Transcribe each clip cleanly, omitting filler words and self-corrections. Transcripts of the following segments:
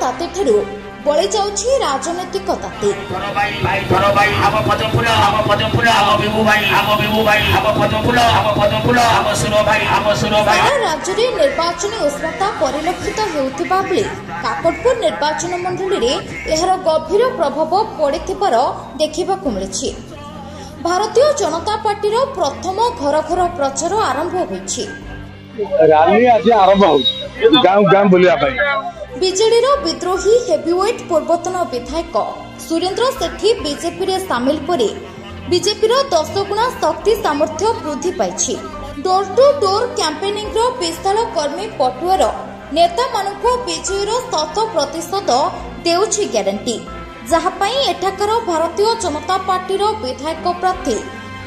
ताती ठारू बळी जाउछि राजनैतिक ताती। सारा राज्य में निर्वाचन उष्णता परिलक्षित हेउथिबा बेले काकटपुर निर्वाचन मंडली रे एहार गभीर प्रभाव पड़िथिबार देखिबाकु मिलिछि। भारतीय जनता पार्टी रो प्रथम घर घर प्रचार आरंभ होइछि। रैली आज आरंभ हो गांव गांव बुलिया पाई। बीजेडी रो विद्रोही हेवीवेट पूर्वतन विधायक सुरेंद्र सेठी बीजेपी रे सामिल परे बीजेपी रो 10 गुणा शक्ति सामर्थ्य वृद्धि पाइछि। डोर टू डोर कैंपेनिंग रो विशाल कर्मी पटुआर नेता मानकु विजयर 100% देउछि ग्यारंटी, जहा पई एठाकर भारतीय जनता पार्टी रो विधायक प्रार्थी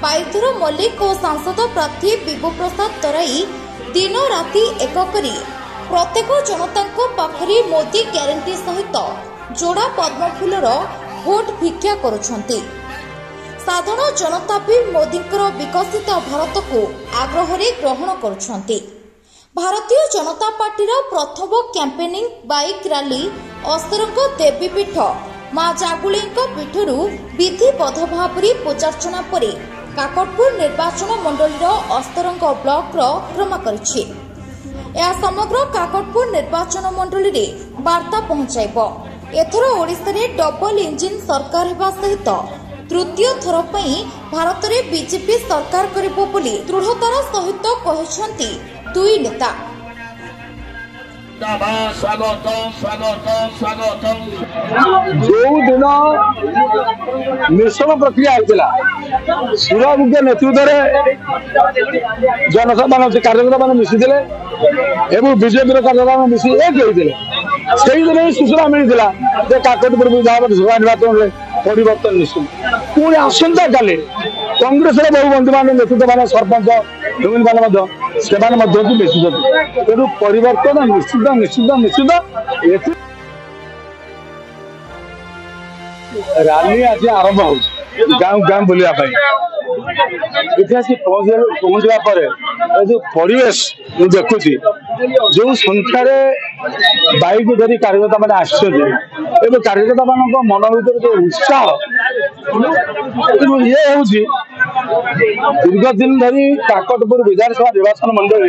पाइथुर मल्लिक और सांसद प्रार्थी विभु प्रसाद तराई दिन राति एक करी प्रत्येक जनता पाखरी मोदी ग्यारंटी सहित जोड़ा पद्मफूलर भोट भिक्षा करुछंती। साधारण जनता भी मोदी विकसित भारत को आग्रह ग्रहण करुछंती। भारतीय जनता पार्टी प्रथम कैंपेनिंग बाइक रैली अस्तर देवीपीठ मां जागुली पीठरू विधिबद्ध भाव पूजार्चना पर काकटपुर निर्वाचन मंडल अस्तरंग ब्लॉक क्रम करिछि। यह समग्र काकटपुर निर्वाचन मंडली रे वार्ता पहुंचाइब। एथर ओडिशा रे डबल इंजिन सरकार हेबा सहित तृतीय थर पई भारत रे बीजेपी सरकार करिबो बोली दृढ़तार सहित कहिसंती दुई नेता। जो दिन मिश्रण प्रक्रिया होता सुरमुख्य नेतृत्व जनसभा कार्यकर्ता मैंने मिशीले एवं बीजेपी कार्यकर्ता मिशी एक होते से दिन ही सूचना मिलता काकटपुर विधानसभा निर्वाचन में परिवर्तन निश्चित। पुणी आसंता काली कांग्रेस बहु बंधु मान नेतृत्व मान सरपंच से तेणु परिवर्तन निश्चित निश्चित निश्चित। रैली आज आरंभ हो गांव गांव बुलिया पहुंचवा पर जो परिवेश मुझे देखुची जो संख्यार बाइक धरी कार्यकर्ता मैंने आसो कार्यकर्ता मान मन भर जो उत्साह ये हूँ दीर्घ दिन धरी काकटपुर विधानसभा निर्वाचन मंडल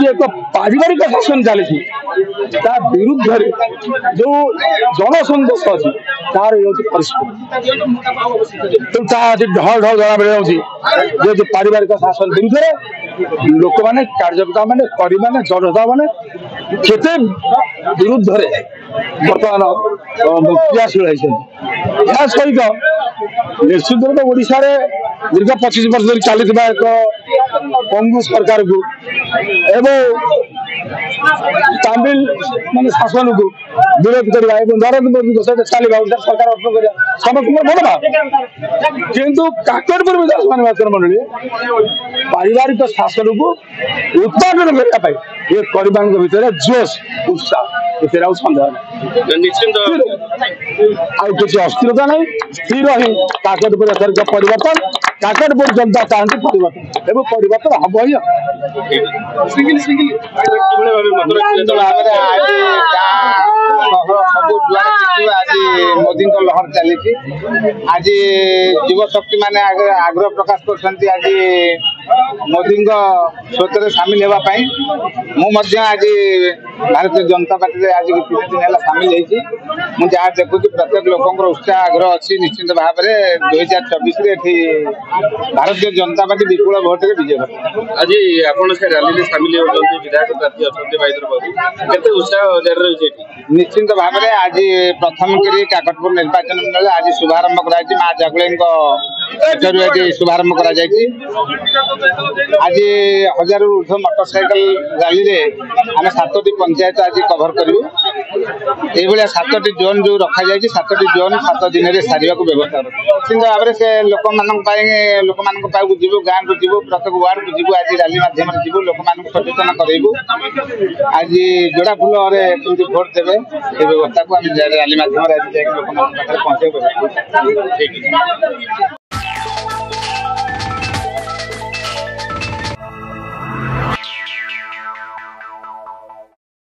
एक पारिवारिक शासन चली विरुद्ध जो जनसंघर्ष अच्छी तार परिस्थिति ढल ढल जना मिल जो पारिवारिक शासन विरुद्ध लोक मैंने कार्यकर्ता मैंने करी मैंने जनता मैंने केते विरुद्ध बर्तमान क्रियाशील होती सहित निश्चित रूप ओडिशा दीर्घ 25 वर्ष धरी चली एक कांग्रेस सरकार को एवं तमिल मान शासन को विरोध करवा नरेंद्र मोदी सहित चलवा सरकार गठन करवा समस्त भल बात किंतु काकटपुर विधानसभा निर्वाचन मंडली पारिवारिक शासन को उत्पादन करने ये परिवार भितर जोश उत्साह सन्देह किसी अस्थिरता नहीं स्थिर ही काकटपुर एथरिक परिवर्तन काकटपुर जनता चाहती परिवर्तन एवं परिवर्तन हम ही आज मोदी लहर चली आज युव शक्ति माने आग्रह प्रकाश कर आज मोदी स्रोत सामिल होगापाई मुझे आज भारतीय जनता पार्टी आज किसी दिन है सामिल हो जहाँ देखुँ प्रत्येक लोक उत्साह आग्रह अच्छी निश्चित भाव में 2024 भारतीय जनता पार्टी विपुल भोट विजय कर आज आप रैली सामिल होती विधायक प्रार्थी अच्छा भाईधर बाबू केते उत्साह जारी रही निश्चित भाव में आज प्रथम करी काकटपुर निर्वाचन मंडल आज शुभारंभ कर मां जागुले शुभारंभ कर आज 1000 ऊर्ध मोटरसाइकेल रैली रे आम 7टी पंचायत आज कभर करूँ ये 7टी जोन जो रखा जाए 7टी जोन 7 दिन में सारे व्यवस्था निश्चित भाव में से लोक लोक जीव गाँव को जीव प्रत्येक वार्ड को जीव आज रैली मध्यम जीव लोक सचेतन करेबू आज जोड़ा फूल भोट देवे ये व्यवस्था को रैली मध्यम लोक पहुंचे।